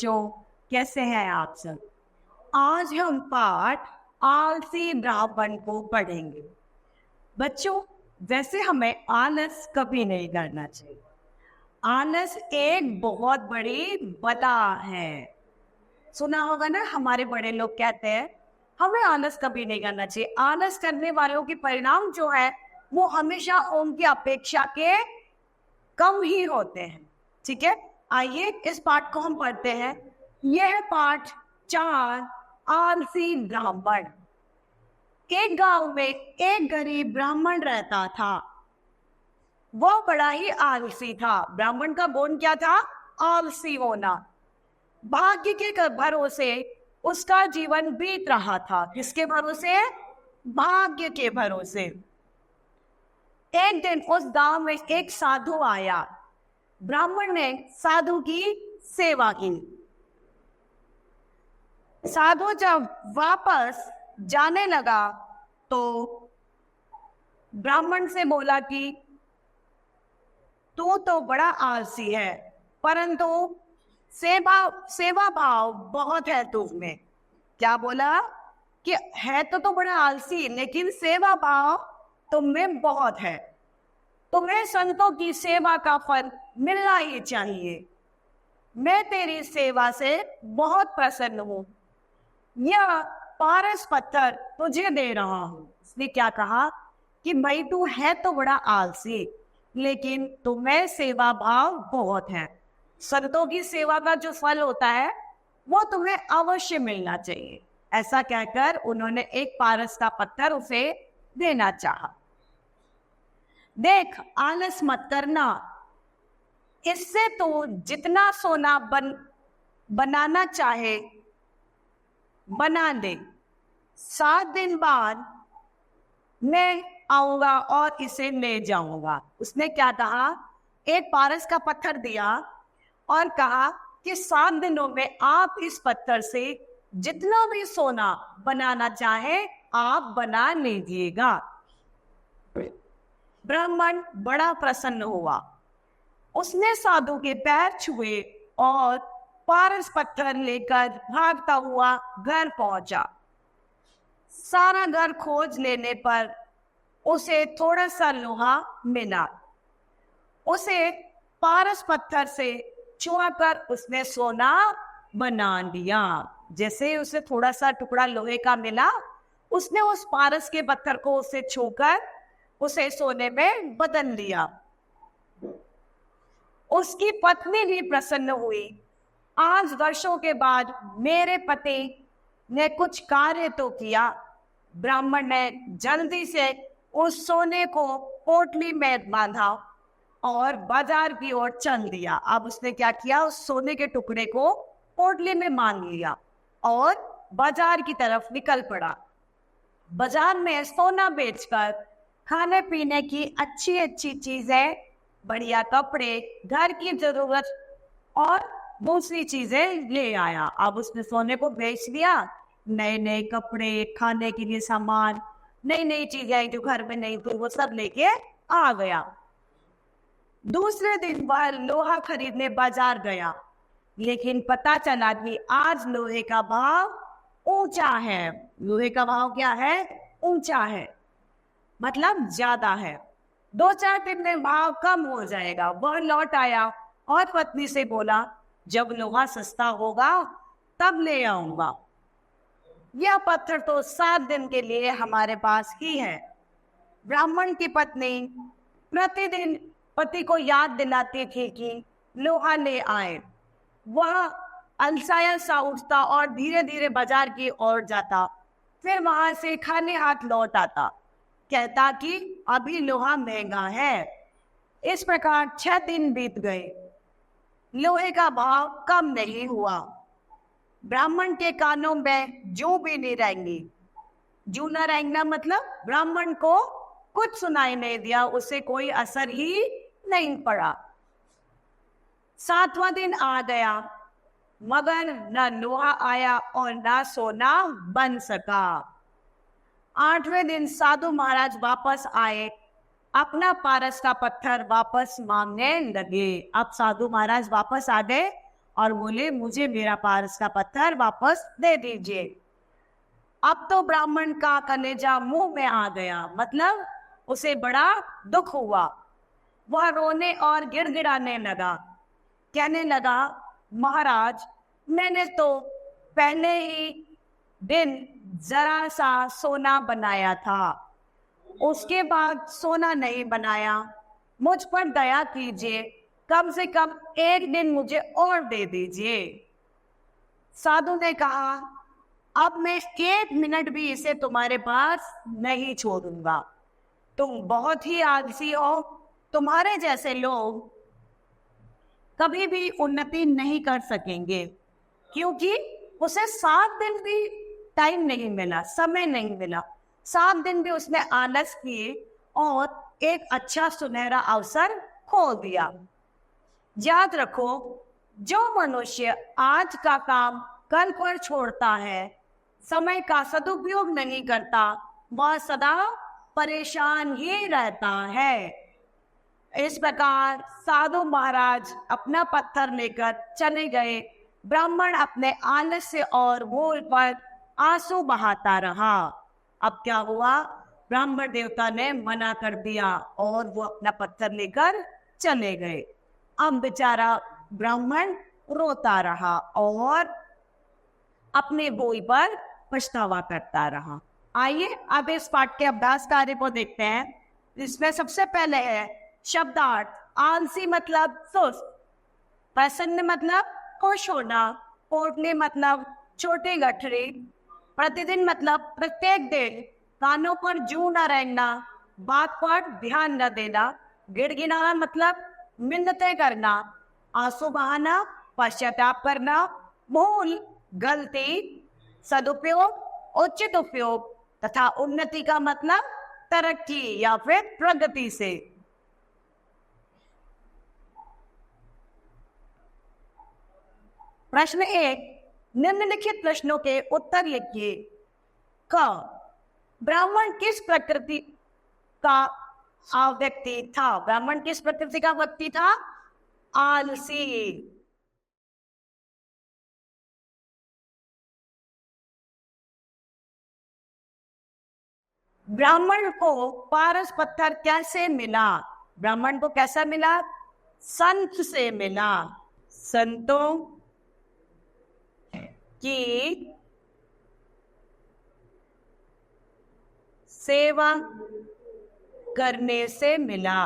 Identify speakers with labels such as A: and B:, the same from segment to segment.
A: बच्चों, कैसे हैं आप सब? आज हम पाठ आलसी ब्राह्मण को पढ़ेंगे। बच्चों, वैसे हमें आलस कभी नहीं करना चाहिए। आलस एक बहुत बड़ी बला है। सुना होगा ना, हमारे बड़े लोग कहते हैं हमें आलस कभी नहीं करना चाहिए। आलस करने वालों के परिणाम जो है वो हमेशा उनकी अपेक्षा के कम ही होते हैं। ठीक है, आइए इस पाठ को हम पढ़ते हैं। यह पाठ 4 आलसी ब्राह्मण। एक गांव में एक गरीब ब्राह्मण रहता था। वह बड़ा ही आलसी था। ब्राह्मण का गुण क्या था? आलसी होना। भाग्य के भरोसे उसका जीवन बीत रहा था। किसके भरोसे? भाग्य के भरोसे। एक दिन उस गांव में एक साधु आया। ब्राह्मण ने साधु की सेवा की। साधु जब वापस जाने लगा तो ब्राह्मण से बोला कि तू तो बड़ा आलसी है, परंतु सेवा भाव बहुत है तुझ में। क्या बोला? कि है तो बड़ा आलसी, लेकिन सेवा भाव तुम में बहुत है। तुम्हें संतों की सेवा का फल मिलना ही चाहिए। मैं तेरी सेवा से बहुत प्रसन्न हूँ। यह पारस पत्थर तुझे दे रहा हूँ। इसने क्या कहा कि भाई तू है तो बड़ा आलसी, लेकिन तुम्हें सेवा भाव बहुत है। संतों की सेवा का जो फल होता है वो तुम्हें अवश्य मिलना चाहिए। ऐसा कहकर उन्होंने एक पारस का पत्थर उसे देना चाहा। देख, आलस मत करना, इससे तो जितना सोना बनाना चाहे बना दे। 7 दिन बाद मैं आऊंगा और इसे ले जाऊंगा। उसने क्या कहा? एक पारस का पत्थर दिया और कहा कि 7 दिनों में आप इस पत्थर से जितना भी सोना बनाना चाहे आप बना लीजिएगा। ब्राह्मण बड़ा प्रसन्न हुआ। उसने साधु के पैर छुए और पारस पत्थर लेकर भागता हुआ घर पहुंचा। सारा घर खोज लेने पर उसे थोड़ा सा लोहा मिला। उसे पारस पत्थर से छुआकर उसने सोना बना लिया। जैसे उसे थोड़ा सा टुकड़ा लोहे का मिला, उसने उस पारस के पत्थर को उसे छूकर उसे सोने में बदल लिया। उसकी पत्नी भी प्रसन्न हुई। आज वर्षों के बाद मेरे पति ने कुछ कार्य तो किया। ब्राह्मण ने जल्दी से उस सोने को पोटली में बांधा और बाजार की ओर चल दिया। अब उसने क्या किया? उस सोने के टुकड़े को पोटली में बांध लिया और बाजार की तरफ निकल पड़ा। बाजार में सोना बेचकर खाने पीने की अच्छी अच्छी चीजें, बढ़िया कपड़े, घर की जरूरत और दूसरी चीजें ले आया। अब उसने सोने को बेच दिया। नए नए कपड़े, खाने के लिए सामान, नई नई चीजें जो घर में नहीं थी वो सब लेके आ गया। दूसरे दिन वह लोहा खरीदने बाजार गया, लेकिन पता चला कि आज लोहे का भाव ऊंचा है। लोहे का भाव क्या है? ऊंचा है, मतलब ज्यादा है। 2-4 दिन में भाव कम हो जाएगा। वह लौट आया और पत्नी से बोला, जब लोहा सस्ता होगा तब ले आऊंगा। यह पत्थर तो 7 दिन के लिए हमारे पास ही है। ब्राह्मण की पत्नी प्रतिदिन पति को याद दिलाती थी कि लोहा ले आए। वह अलसाया सा उठता और धीरे धीरे बाजार की ओर जाता, फिर वहां से खाली हाथ लौट आता, कहता कि अभी लोहा महंगा है। इस प्रकार 6 दिन बीत गए, लोहे का भाव कम नहीं हुआ। ब्राह्मण के कानों में जूं भी नहीं रेंगी। जूं न रेंगना मतलब ब्राह्मण को कुछ सुनाई नहीं दिया, उसे कोई असर ही नहीं पड़ा। 7वां दिन आ गया, मगर न लोहा आया और न सोना बन सका। 8वें दिन साधु महाराज वापस आए, अपना पारस का पत्थर वापस मांगने लगे। अब साधु महाराज वापस आ गए और बोले मुझे मेरा पारस का पत्थर वापस दे दीजिए। अब तो ब्राह्मण का कलेजा मुंह में आ गया, मतलब उसे बड़ा दुख हुआ। वह रोने और गिड़गिड़ाने लगा, कहने लगा, महाराज, मैंने तो पहले ही दिन जरा सा सोना बनाया था, उसके बाद सोना नहीं बनाया। मुझ पर दया कीजिए, कम से कम एक दिन मुझे और दे दीजिए। साधु ने कहा, अब मैं 1 मिनट भी इसे तुम्हारे पास नहीं छोड़ूंगा। तुम बहुत ही आलसी हो। तुम्हारे जैसे लोग कभी भी उन्नति नहीं कर सकेंगे, क्योंकि उसे 7 दिन भी टाइम नहीं मिला, समय नहीं मिला। 7 दिन भी उसने आलस किए और एक अच्छा सुनहरा अवसर खो दिया। याद रखो, जो मनुष्य आज का काम कल पर छोड़ता है, समय का सदुपयोग नहीं करता, वह सदा परेशान ही रहता है। इस प्रकार साधु महाराज अपना पत्थर लेकर चले गए। ब्राह्मण अपने आलस्य और भूल पर आंसू बहाता रहा। अब क्या हुआ, ब्राह्मण देवता ने मना कर दिया और वो अपना पत्थर लेकर चले गए। अब बेचारा ब्राह्मण रोता रहा और अपने बोल पर पछतावा करता रहा। आइए अब इस पाठ के अभ्यास कार्य को देखते हैं। इसमें सबसे पहले है शब्दार्थ। आलसी मतलब सुस्त, प्रसन्न मतलब खुश होना, पोटली मतलब छोटे गठरी, प्रतिदिन मतलब प्रत्येक दिन, कानों पर जू न रहना, बात पर ध्यान न देना, गिड़गिड़ाना मतलब मिन्नतें करना, आंसू बहाना पश्चाताप करना, भूल गलती, सदुपयोग उचित उपयोग तथा उन्नति का मतलब तरक्की या फिर प्रगति से। प्रश्न 1, निम्नलिखित प्रश्नों के उत्तर लिखिए। क, ब्राह्मण किस प्रकृति का व्यक्ति था? ब्राह्मण किस प्रकृति का व्यक्ति था? आलसी। ब्राह्मण को पारस पत्थर कैसे मिला? ब्राह्मण को कैसा मिला? संत से मिला। संतों की सेवा करने से मिला।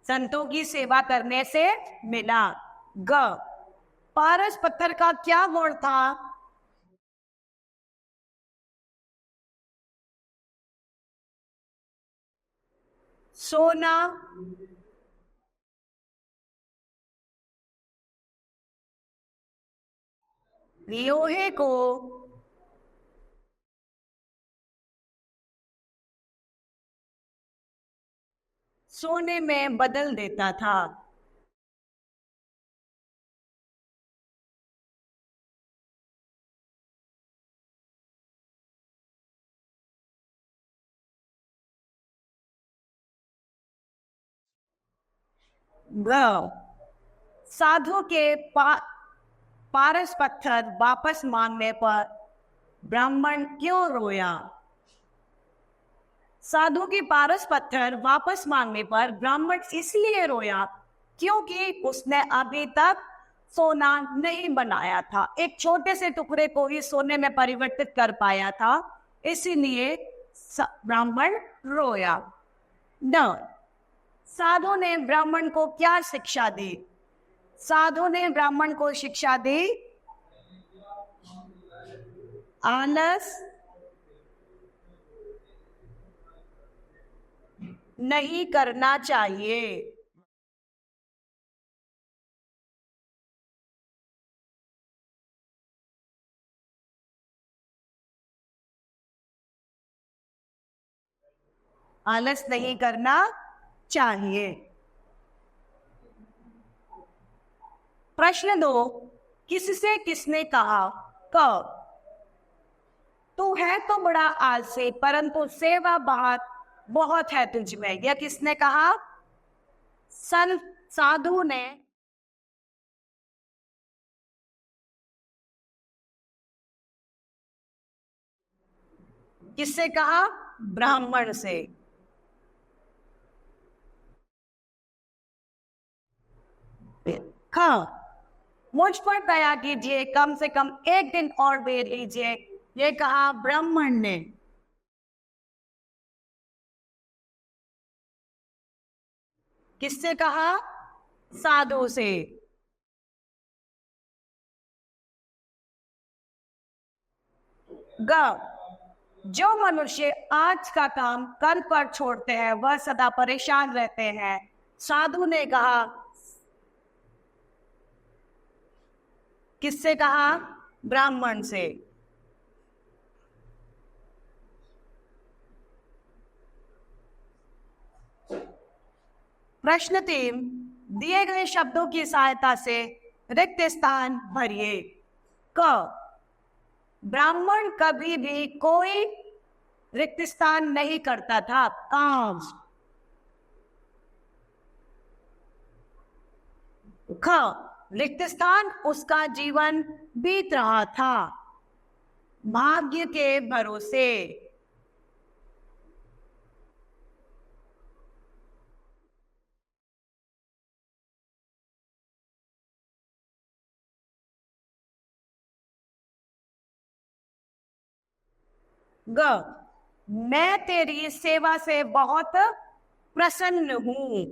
A: संतों की सेवा करने से मिला। ग, पारस पत्थर का क्या गुण था? सोना लोहे को सोने में बदल देता था। साधु के पारस पत्थर वापस मांगने पर ब्राह्मण क्यों रोया? साधु की पारस पत्थर वापस मांगने पर ब्राह्मण इसलिए रोया क्योंकि उसने अभी तक सोना नहीं बनाया था, एक छोटे से टुकड़े को ही सोने में परिवर्तित कर पाया था, इसीलिए ब्राह्मण रोया। न, साधु ने ब्राह्मण को क्या शिक्षा दी? साधु ने ब्राह्मण को शिक्षा दी आलस नहीं करना चाहिए। आलस नहीं करना चाहिए। प्रश्न 2, किससे किसने कहा? क, तू है तो बड़ा आलसी, परंतु सेवा बहुत बहुत है तुझ में। यह किसने कहा? संत साधु ने। किससे कहा? ब्राह्मण से। हाँ, मुझ पर दया कीजिए, कम से कम एक दिन और दे लीजिए, ये कहा ब्राह्मण ने। किससे कहा? साधु से। ग, जो मनुष्य आज का काम कल पर छोड़ते हैं वह सदा परेशान रहते हैं। साधु ने कहा। किससे कहा? ब्राह्मण से। प्रश्न 3, दिए गए शब्दों की सहायता से रिक्त स्थान भरिए। क, ब्राह्मण कभी भी कोई रिक्त स्थान नहीं करता था, काम। ख, रिक्त स्थान उसका जीवन बीत रहा था भाग्य के भरोसे। ग, मैं तेरी सेवा से बहुत प्रसन्न हूं।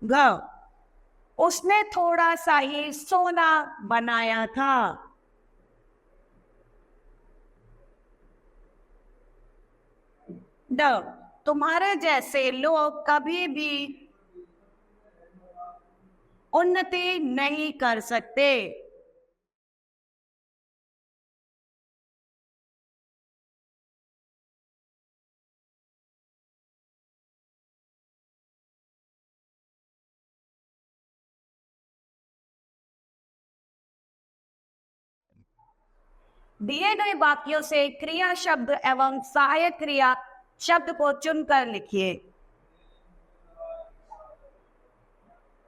A: ग, उसने थोड़ा सा ही सोना बनाया था। ड, तुम्हारे जैसे लोग कभी भी उन्नति नहीं कर सकते। दिए गए वाक्यों से क्रिया शब्द एवं सहायक क्रिया शब्द को चुनकर लिखिए।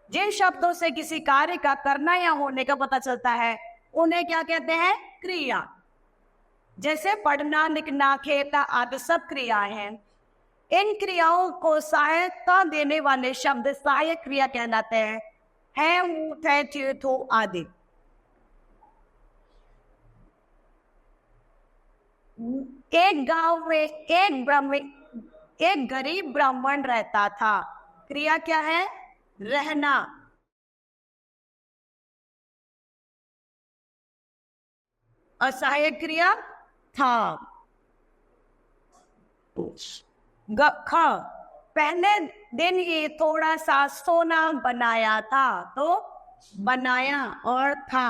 A: जिन शब्दों से किसी कार्य का करना या होने का पता चलता है उन्हें क्या कहते हैं? क्रिया। जैसे पढ़ना, लिखना, खेलना आदि सब क्रियाएं हैं। इन क्रियाओं को सहायता देने वाले शब्द सहायक क्रिया कहलाते हैं। है, हूं, थे, थे, थो आदि। एक गांव में एक गरीब ब्राह्मण रहता था। क्रिया क्या है? रहना। असहायक क्रिया था। ख, पहले दिन ही थोड़ा सा सोना बनाया था, तो बनाया और था।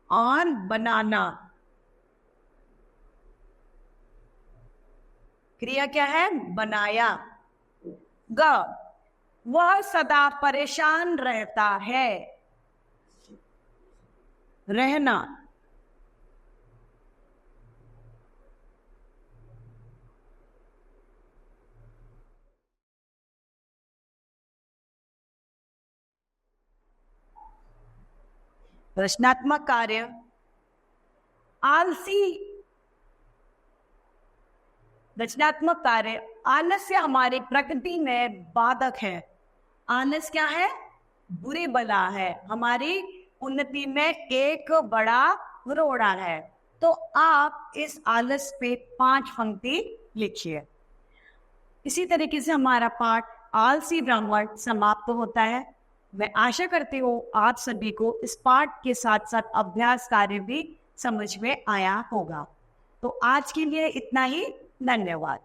A: और बनाना क्रिया क्या है? बनाया। ग, वह सदा परेशान रहता है। रहना। रचनात्मक कार्य। आलसी। रचनात्मक कार्य। आलस्य हमारी प्रकृति में बाधक है। आलस क्या है? बुरी बला है, हमारी उन्नति में एक बड़ा रोड़ा है। तो आप इस आलस पे 5 पंक्ति लिखिए। इसी तरीके से हमारा पाठ आलसी ब्राह्मण समाप्त होता है। मैं आशा करती हूँ आप सभी को इस पाठ के साथ साथ अभ्यास कार्य भी समझ में आया होगा। तो आज के लिए इतना ही। धन्यवाद।